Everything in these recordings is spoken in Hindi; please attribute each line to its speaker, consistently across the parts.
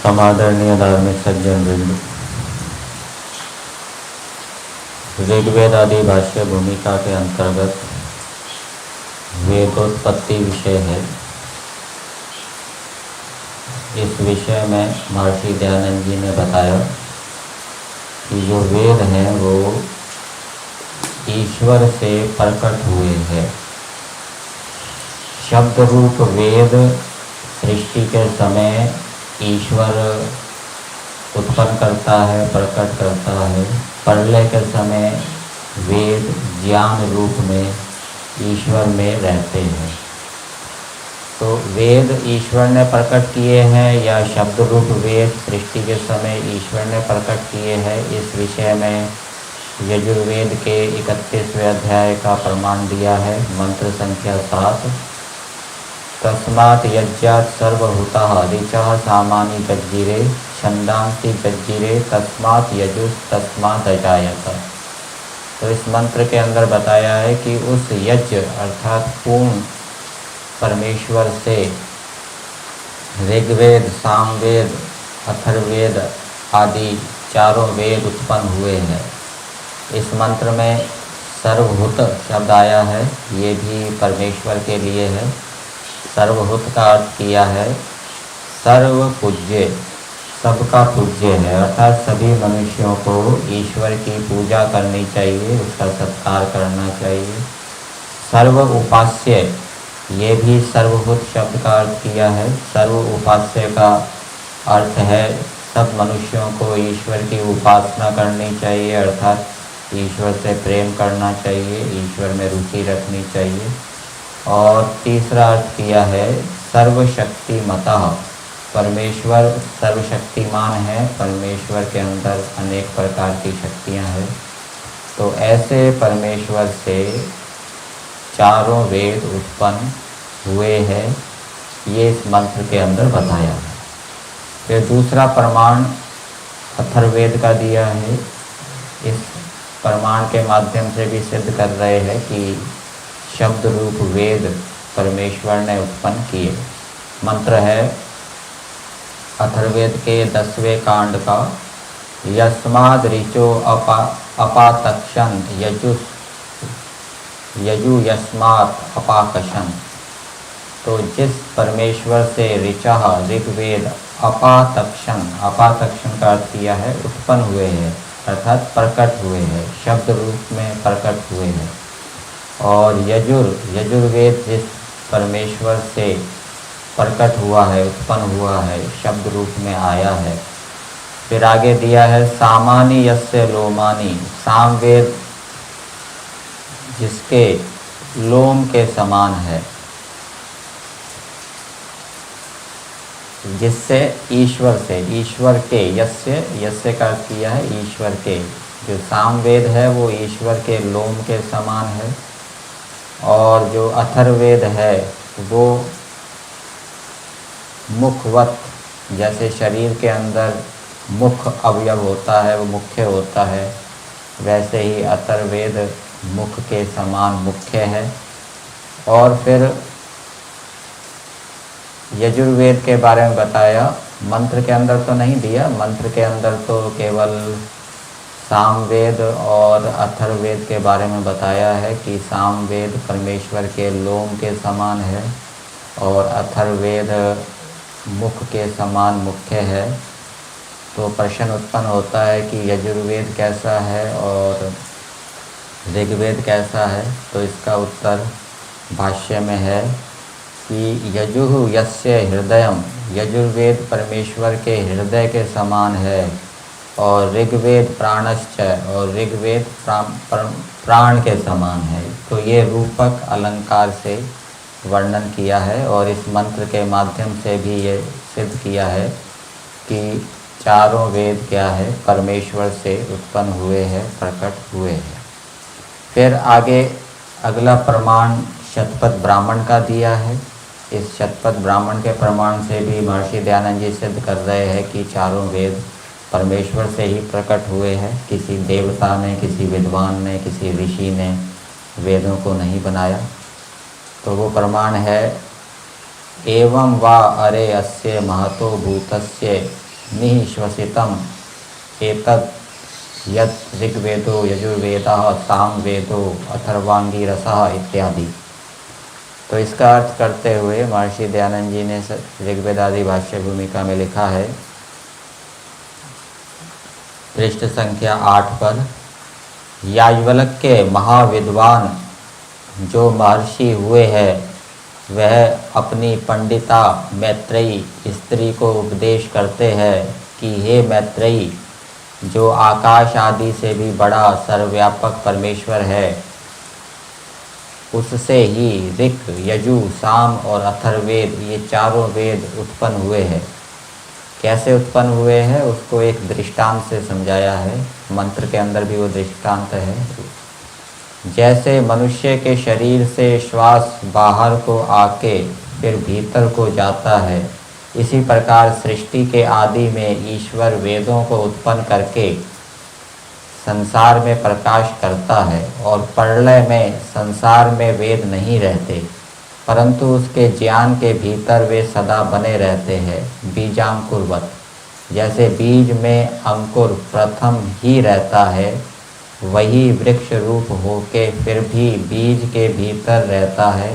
Speaker 1: समादरणीय धार्मिक सज्जन वृंद, ऋग्वेद आदि भाष्य भूमिका के अंतर्गत वेदोत्पत्ति विषय है। इस विषय में महर्षि दयानंद जी ने बताया कि जो वेद हैं वो ईश्वर से प्रकट हुए हैं। शब्द रूप वेद सृष्टि के समय ईश्वर उत्पन्न करता है, प्रकट करता है। प्रलय के समय वेद ज्ञान रूप में ईश्वर में रहते हैं। तो वेद ईश्वर ने प्रकट किए हैं या शब्द रूप वेद सृष्टि के समय ईश्वर ने प्रकट किए हैं, इस विषय में यजुर्वेद के 31वें अध्याय का प्रमाण दिया है। मंत्र संख्या 7, तस्मात् यज्ञात् सर्वभूताः ऋचः सामानि जज्जिरे छन्दांसि जज्जिरे तस्मात् यजुस्तस्मात् अजायत। तो इस मंत्र के अंदर बताया है कि उस यज्ञ अर्थात पूर्ण परमेश्वर से ऋग्वेद, सामवेद, अथर्ववेद आदि चारों वेद उत्पन्न हुए हैं। इस मंत्र में सर्वभूत शब्द आया है, ये भी परमेश्वर के लिए है। सर्वभूत का अर्थ किया है सर्व पूज्य, सबका पूज्य है, अर्थात सभी मनुष्यों को ईश्वर की पूजा करनी चाहिए, उसका सत्कार करना चाहिए। सर्व उपास्य, ये भी सर्वभूत शब्द का अर्थ किया है। सर्व उपास्य का अर्थ है सब मनुष्यों को ईश्वर की उपासना करनी चाहिए, अर्थात ईश्वर से प्रेम करना चाहिए, ईश्वर में रुचि रखनी चाहिए। और तीसरा अर्थ किया है सर्वशक्तिमतः, परमेश्वर सर्वशक्तिमान है, परमेश्वर के अंदर अनेक प्रकार की शक्तियां हैं। तो ऐसे परमेश्वर से चारों वेद उत्पन्न हुए हैं, ये इस मंत्र के अंदर बताया है। फिर दूसरा प्रमाण अथर्ववेद का दिया है। इस प्रमाण के माध्यम से भी सिद्ध कर रहे हैं कि शब्द रूप वेद परमेश्वर ने उत्पन्न किए। मंत्र है अथर्ववेद के 10वें कांड का, यस्माद् ऋचो अपातक्षन् यजु यस्मात् अपाकशन। तो जिस परमेश्वर से ऋचः ऋग्वेद अपातक्षण, अपातक्षण का अर्थ किया है उत्पन्न हुए हैं, अर्थात प्रकट हुए हैं, शब्द रूप में प्रकट हुए हैं। और यजुर्वेद जिस परमेश्वर से प्रकट हुआ है, उत्पन्न हुआ है, शब्द रूप में आया है। फिर आगे दिया है सामानि यस्य लोमानि, सामवेद जिसके लोम के समान है, जिससे ईश्वर से, ईश्वर के, यस्य का अर्थ किया है ईश्वर के। जो सामवेद है वो ईश्वर के लोम के समान है। और जो अथर्ववेद है वो मुखवत, जैसे शरीर के अंदर मुख अवयव होता है, वो मुख्य होता है, वैसे ही अथर्ववेद मुख के समान मुख्य है। और फिर यजुर्वेद के बारे में बताया, मंत्र के अंदर तो नहीं दिया, मंत्र के अंदर तो केवल सामवेद और अथर्ववेद के बारे में बताया है कि सामवेद परमेश्वर के लोम के समान है और अथर्ववेद मुख के समान मुख्य है। तो प्रश्न उत्पन्न होता है कि यजुर्वेद कैसा है और ऋग्वेद कैसा है। तो इसका उत्तर भाष्य में है कि यजुः यस्य हृदयम, यजुर्वेद परमेश्वर के हृदय के समान है। और ऋग्वेद प्राणश्च, और ऋग्वेद प्राण के समान है। तो ये रूपक अलंकार से वर्णन किया है और इस मंत्र के माध्यम से भी ये सिद्ध किया है कि चारों वेद क्या है, परमेश्वर से उत्पन्न हुए हैं, प्रकट हुए हैं। फिर आगे अगला प्रमाण शतपथ ब्राह्मण का दिया है। इस शतपथ ब्राह्मण के प्रमाण से भी महर्षि दयानंद जी सिद्ध कर रहे हैं कि चारों वेद परमेश्वर से ही प्रकट हुए हैं। किसी देवता ने, किसी विद्वान ने, किसी ऋषि ने वेदों को नहीं बनाया। तो वो प्रमाण है एवं वा अरे अस्य महतो भूतस्य निःश्वसितम् एतत् यत् ऋग्वेदो यजुर्वेदः सामवेदो अथर्वांगिरसः इत्यादि। तो इसका अर्थ करते हुए महर्षि दयानंद जी ने ऋग्वेद आदि भाष्य भूमिका में लिखा है, पृष्ठ संख्या 8 पर, याज्ञवल्क्य के महाविद्वान जो महर्षि हुए हैं वह अपनी पंडिता मैत्रेयी स्त्री को उपदेश करते हैं कि हे मैत्रेयी, जो आकाश आदि से भी बड़ा सर्वव्यापक परमेश्वर है, उससे ही ऋक, यजु, साम और अथर्ववेद ये चारों वेद उत्पन्न हुए हैं। कैसे उत्पन्न हुए हैं उसको एक दृष्टांत से समझाया है। मंत्र के अंदर भी वो दृष्टांत है। जैसे मनुष्य के शरीर से श्वास बाहर को आके फिर भीतर को जाता है, इसी प्रकार सृष्टि के आदि में ईश्वर वेदों को उत्पन्न करके संसार में प्रकाश करता है और प्रलय में संसार में वेद नहीं रहते, परंतु उसके ज्ञान के भीतर वे सदा बने रहते हैं, बीजांकुरवत। जैसे बीज में अंकुर प्रथम ही रहता है, वही वृक्ष रूप होके फिर भी बीज के भीतर रहता है,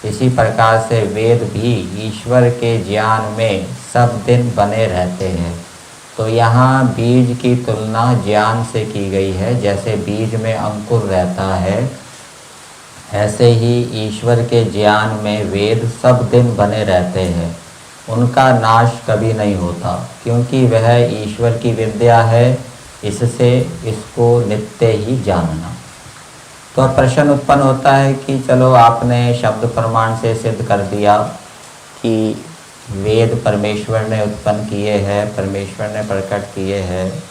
Speaker 1: इसी प्रकार से वेद भी ईश्वर के ज्ञान में सब दिन बने रहते हैं। तो यहाँ बीज की तुलना ज्ञान से की गई है। जैसे बीज में अंकुर रहता है, ऐसे ही ईश्वर के ज्ञान में वेद सब दिन बने रहते हैं, उनका नाश कभी नहीं होता, क्योंकि वह ईश्वर की विद्या है, इससे इसको नित्य ही जानना। तो अब प्रश्न उत्पन्न होता है कि चलो आपने शब्द प्रमाण से सिद्ध कर दिया कि वेद परमेश्वर ने उत्पन्न किए हैं, परमेश्वर ने प्रकट किए हैं,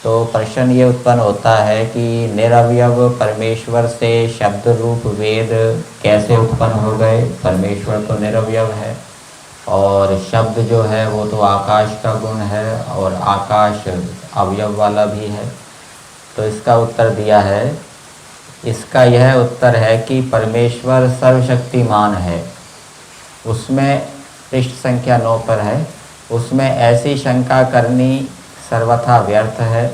Speaker 1: तो प्रश्न ये उत्पन्न होता है कि निरवयव परमेश्वर से शब्द रूप वेद कैसे उत्पन्न हो गए। परमेश्वर तो निरवयव है और शब्द जो है वो तो आकाश का गुण है और आकाश अवयव वाला भी है। तो इसका उत्तर दिया है, इसका यह उत्तर है कि परमेश्वर सर्वशक्तिमान है। उसमें पृष्ठ संख्या 9 पर है, उसमें ऐसी शंका करनी सर्वथा व्यर्थ है,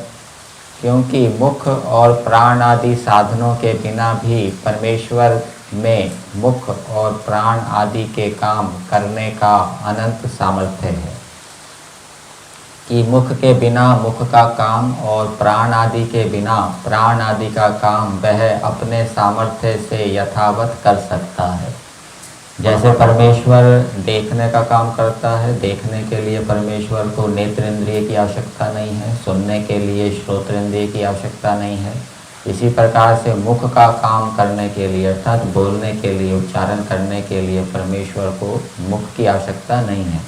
Speaker 1: क्योंकि मुख और प्राण आदि साधनों के बिना भी परमेश्वर में मुख और प्राण आदि के काम करने का अनंत सामर्थ्य है। कि मुख के बिना मुख का काम और प्राण आदि के बिना प्राण आदि का काम वह अपने सामर्थ्य से यथावत कर सकता है। जैसे परमेश्वर देखने का काम करता है, देखने के लिए परमेश्वर को नेत्र इंद्रिय की आवश्यकता नहीं है, सुनने के लिए श्रोतेंद्रिय की आवश्यकता नहीं है, इसी प्रकार से मुख का काम करने के लिए अर्थात बोलने के लिए, उच्चारण करने के लिए परमेश्वर को मुख की आवश्यकता नहीं है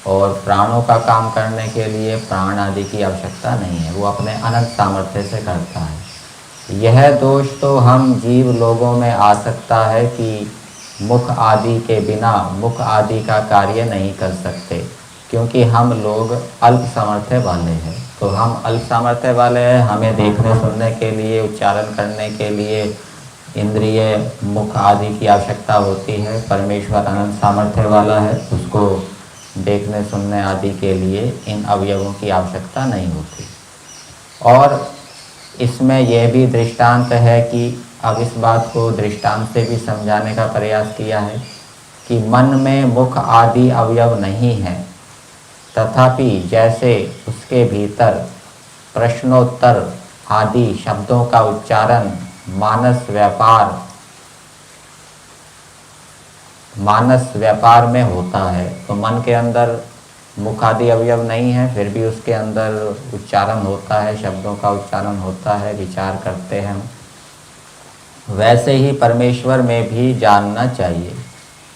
Speaker 1: और प्राणों का काम करने के लिए प्राण आदि की आवश्यकता नहीं है, वो अपने अनंत सामर्थ्य से करता है। यह दोष तो हम जीव लोगों में आ सकता है कि मुख आदि के बिना मुख आदि का कार्य नहीं कर सकते, क्योंकि हम लोग अल्प सामर्थ्य वाले हैं। तो हम अल्प सामर्थ्य वाले हैं, हमें देखने सुनने के लिए, उच्चारण करने के लिए इंद्रिय मुख आदि की आवश्यकता होती है। परमेश्वर अनंत सामर्थ्य वाला है, उसको देखने सुनने आदि के लिए इन अवयवों की आवश्यकता नहीं होती। और इसमें यह भी दृष्टांत है कि अब इस बात को दृष्टांत से भी समझाने का प्रयास किया है कि मन में मुख आदि अवयव नहीं है, तथापि जैसे उसके भीतर प्रश्नोत्तर आदि शब्दों का उच्चारण मानस व्यापार में होता है, तो मन के अंदर मुख आदि अवयव नहीं है, फिर भी उसके अंदर उच्चारण होता है, शब्दों का उच्चारण होता है, विचार करते हैं। वैसे ही परमेश्वर में भी जानना चाहिए।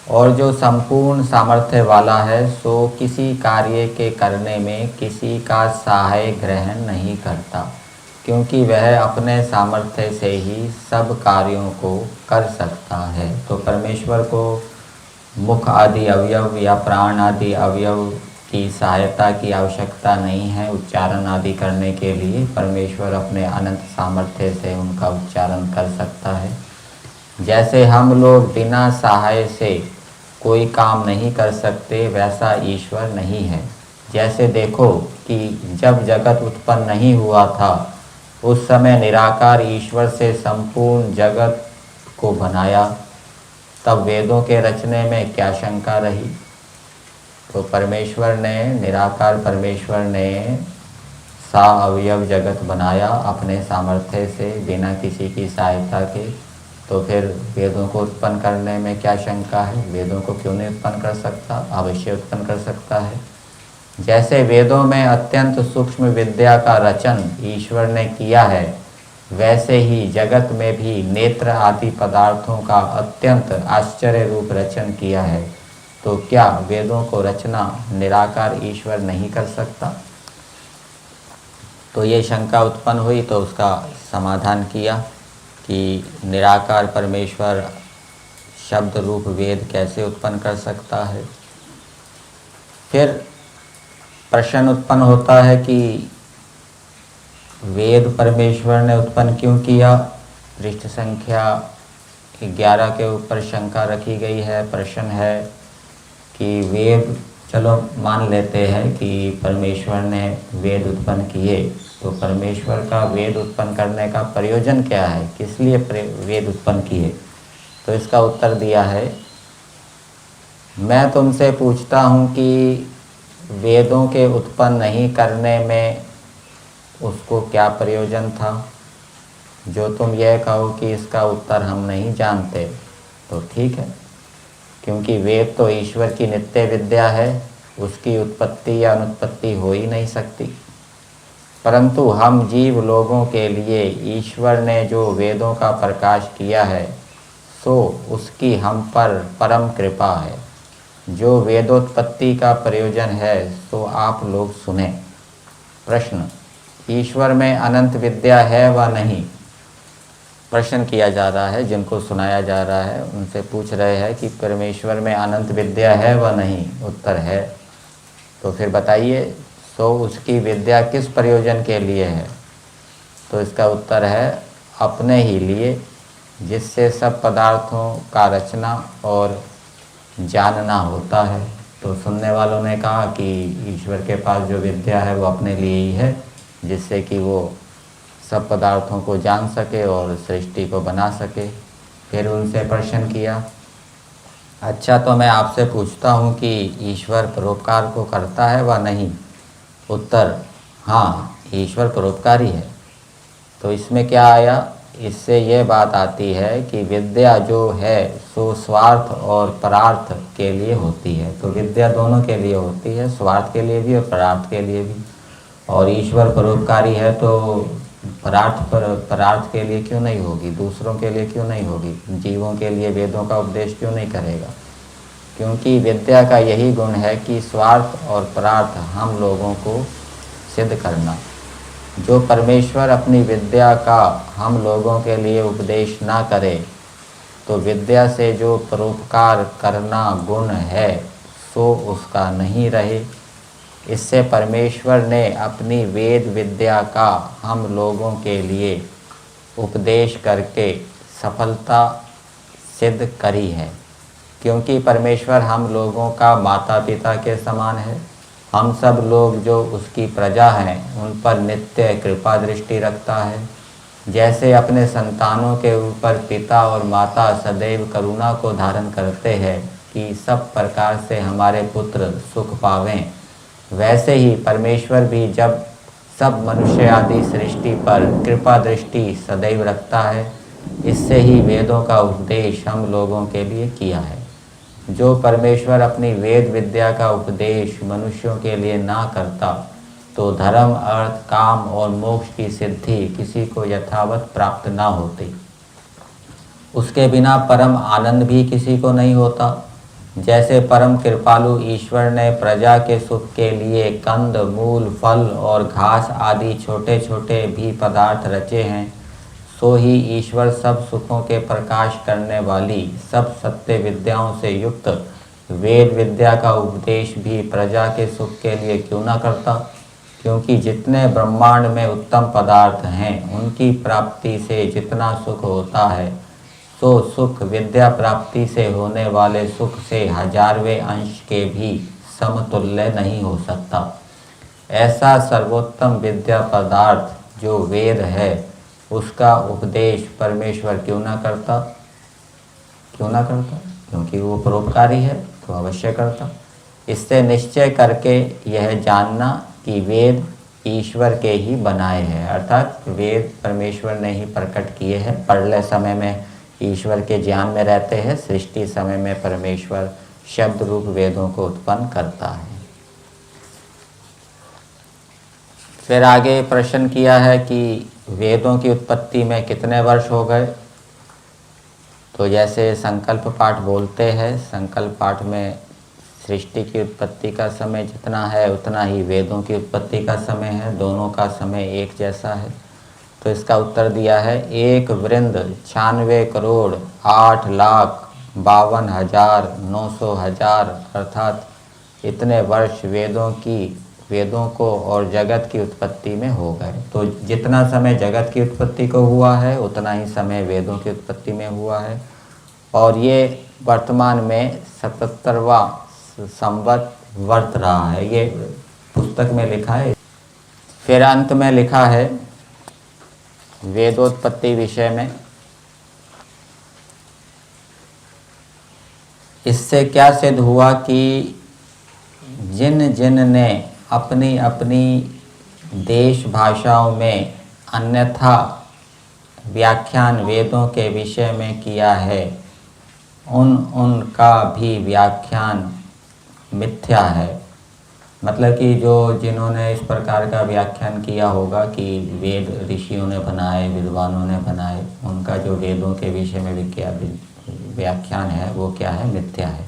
Speaker 1: और जो संपूर्ण सामर्थ्य वाला है, सो किसी कार्य के करने में किसी का सहाय ग्रहण नहीं करता, क्योंकि वह अपने सामर्थ्य से ही सब कार्यों को कर सकता है। तो परमेश्वर को मुख आदि अवयव या प्राण आदि अवयव की सहायता की आवश्यकता नहीं है उच्चारण आदि करने के लिए। परमेश्वर अपने अनंत सामर्थ्य से उनका उच्चारण कर सकता है। जैसे हम लोग बिना सहाय से कोई काम नहीं कर सकते, वैसा ईश्वर नहीं है। जैसे देखो कि जब जगत उत्पन्न नहीं हुआ था उस समय निराकार ईश्वर से संपूर्ण जगत को बनाया, तब वेदों के रचने में क्या शंका रही। तो परमेश्वर ने, निराकार परमेश्वर ने सा अवयव जगत बनाया अपने सामर्थ्य से, बिना किसी की सहायता के। तो फिर वेदों को उत्पन्न करने में क्या शंका है। वेदों को क्यों नहीं उत्पन्न कर सकता, अवश्य उत्पन्न कर सकता है। जैसे वेदों में अत्यंत सूक्ष्म विद्या का रचन ईश्वर ने किया है, वैसे ही जगत में भी नेत्र आदि पदार्थों का अत्यंत आश्चर्य रूप रचन किया है। तो क्या वेदों को रचना निराकार ईश्वर नहीं कर सकता। तो ये शंका उत्पन्न हुई, तो उसका समाधान किया कि निराकार परमेश्वर शब्द रूप वेद कैसे उत्पन्न कर सकता है। फिर प्रश्न उत्पन्न होता है कि वेद परमेश्वर ने उत्पन्न क्यों किया। पृष्ठ संख्या 11 के ऊपर शंका रखी गई है। प्रश्न है कि वेद, चलो मान लेते हैं कि परमेश्वर ने वेद उत्पन्न किए, तो परमेश्वर का वेद उत्पन्न करने का प्रयोजन क्या है, किस लिए वेद उत्पन्न किए। तो इसका उत्तर दिया है, मैं तुमसे पूछता हूँ कि वेदों के उत्पन्न नहीं करने में उसको क्या प्रयोजन था। जो तुम यह कहो कि इसका उत्तर हम नहीं जानते, तो ठीक है, क्योंकि वेद तो ईश्वर की नित्य विद्या है, उसकी उत्पत्ति या अनुत्पत्ति हो ही नहीं सकती। परंतु हम जीव लोगों के लिए ईश्वर ने जो वेदों का प्रकाश किया है, सो उसकी हम पर परम कृपा है। जो वेदोत्पत्ति का प्रयोजन है सो आप लोग सुने। प्रश्न, ईश्वर में अनंत विद्या है व नहीं। प्रश्न किया जा रहा है, जिनको सुनाया जा रहा है उनसे पूछ रहे हैं कि परमेश्वर में अनंत विद्या है व नहीं। उत्तर है। तो फिर बताइए, सो उसकी विद्या किस प्रयोजन के लिए है। तो इसका उत्तर है, अपने ही लिए, जिससे सब पदार्थों का रचना और जानना होता है। तो सुनने वालों ने कहा कि ईश्वर के पास जो विद्या है वो अपने लिए ही है, जिससे कि वो सब पदार्थों को जान सके और सृष्टि को बना सके। फिर उनसे प्रश्न किया, अच्छा तो मैं आपसे पूछता हूँ कि ईश्वर परोपकार को करता है व नहीं। उत्तर, हाँ, ईश्वर परोपकारी है। तो इसमें क्या आया, इससे ये बात आती है कि विद्या जो है सो स्वार्थ और परार्थ के लिए होती है। तो विद्या दोनों के लिए होती है, स्वार्थ के लिए भी और परार्थ के लिए भी। और ईश्वर परोपकारी है तो परार्थ के लिए क्यों नहीं होगी, दूसरों के लिए क्यों नहीं होगी, जीवों के लिए वेदों का उपदेश क्यों नहीं करेगा। क्योंकि विद्या का यही गुण है कि स्वार्थ और परार्थ हम लोगों को सिद्ध करना। जो परमेश्वर अपनी विद्या का हम लोगों के लिए उपदेश ना करे, तो विद्या से जो परोपकार करना गुण है सो उसका नहीं रहे। इससे परमेश्वर ने अपनी वेद विद्या का हम लोगों के लिए उपदेश करके सफलता सिद्ध करी है। क्योंकि परमेश्वर हम लोगों का माता पिता के समान है। हम सब लोग जो उसकी प्रजा हैं उन पर नित्य कृपा दृष्टि रखता है। जैसे अपने संतानों के ऊपर पिता और माता सदैव करुणा को धारण करते हैं कि सब प्रकार से हमारे पुत्र सुख पावें, वैसे ही परमेश्वर भी जब सब मनुष्य आदि सृष्टि पर कृपा दृष्टि सदैव रखता है। इससे ही वेदों का उपदेश हम लोगों के लिए किया है। जो परमेश्वर अपनी वेद विद्या का उपदेश मनुष्यों के लिए ना करता, तो धर्म, अर्थ, काम और मोक्ष की सिद्धि किसी को यथावत प्राप्त ना होती। उसके बिना परम आनंद भी किसी को नहीं होता। जैसे परम कृपालु ईश्वर ने प्रजा के सुख के लिए कंद, मूल, फल और घास आदि छोटे छोटे भी पदार्थ रचे हैं, सो ही ईश्वर सब सुखों के प्रकाश करने वाली सब सत्य विद्याओं से युक्त वेद विद्या का उपदेश भी प्रजा के सुख के लिए क्यों ना करता। क्योंकि जितने ब्रह्मांड में उत्तम पदार्थ हैं उनकी प्राप्ति से जितना सुख होता है, सो सुख विद्या प्राप्ति से होने वाले सुख से हजारवें अंश के भी समतुल्य नहीं हो सकता। ऐसा सर्वोत्तम विद्या पदार्थ जो वेद है, उसका उपदेश परमेश्वर क्यों ना करता? क्योंकि वो परोपकारी है, तो अवश्य करता। इससे निश्चय करके यह जानना कि वेद ईश्वर के ही बनाए हैं, अर्थात वेद परमेश्वर ने ही प्रकट किए हैं। प्रलय समय में ईश्वर के ज्ञान में रहते हैं, सृष्टि समय में परमेश्वर शब्द रूप वेदों को उत्पन्न करता है। फिर आगे प्रश्न किया है कि वेदों की उत्पत्ति में कितने वर्ष हो गए। तो जैसे संकल्प पाठ बोलते हैं, संकल्प पाठ में सृष्टि की उत्पत्ति का समय जितना है उतना ही वेदों की उत्पत्ति का समय है, दोनों का समय एक जैसा है। तो इसका उत्तर दिया है 1,96,08,52,900 अर्थात इतने वर्ष वेदों को और जगत की उत्पत्ति में हो गए। तो जितना समय जगत की उत्पत्ति को हुआ है उतना ही समय वेदों की उत्पत्ति में हुआ है। और ये वर्तमान में 77वां संवत वर्त रहा है, ये पुस्तक में लिखा है। फिर अंत में लिखा है वेदोत्पत्ति विषय में, इससे क्या सिद्ध हुआ कि जिन जिन ने अपनी अपनी देश भाषाओं में अन्यथा व्याख्यान वेदों के विषय में किया है, उनका भी व्याख्यान मिथ्या है। मतलब कि जिन्होंने इस प्रकार का व्याख्यान किया होगा कि वेद ऋषियों ने बनाए, विद्वानों ने बनाए, उनका जो वेदों के विषय में व्याख्यान है वो क्या है? मिथ्या है।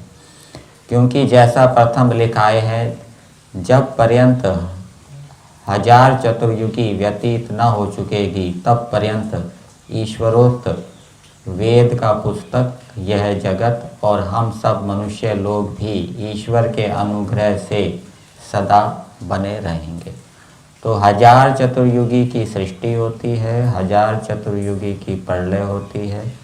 Speaker 1: क्योंकि जैसा प्रथम लिखाए हैं, जब पर्यंत 1000 चतुर्युगी व्यतीत न हो चुकेगी तब पर्यंत ईश्वरोक्त वेद का पुस्तक यह जगत और हम सब मनुष्य लोग भी ईश्वर के अनुग्रह से सदा बने रहेंगे। तो 1000 चतुर्युगी की सृष्टि होती है, 1000 चतुर्युगी की प्रलय होती है।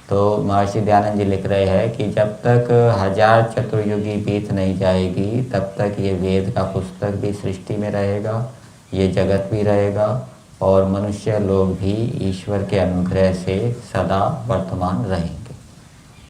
Speaker 1: तो महर्षि दयानंद जी लिख रहे हैं कि जब तक 1000 चतुर्युगी बीत नहीं जाएगी तब तक ये वेद का पुस्तक भी सृष्टि में रहेगा, ये जगत भी रहेगा और मनुष्य लोग भी ईश्वर के अनुग्रह से सदा वर्तमान रहेंगे।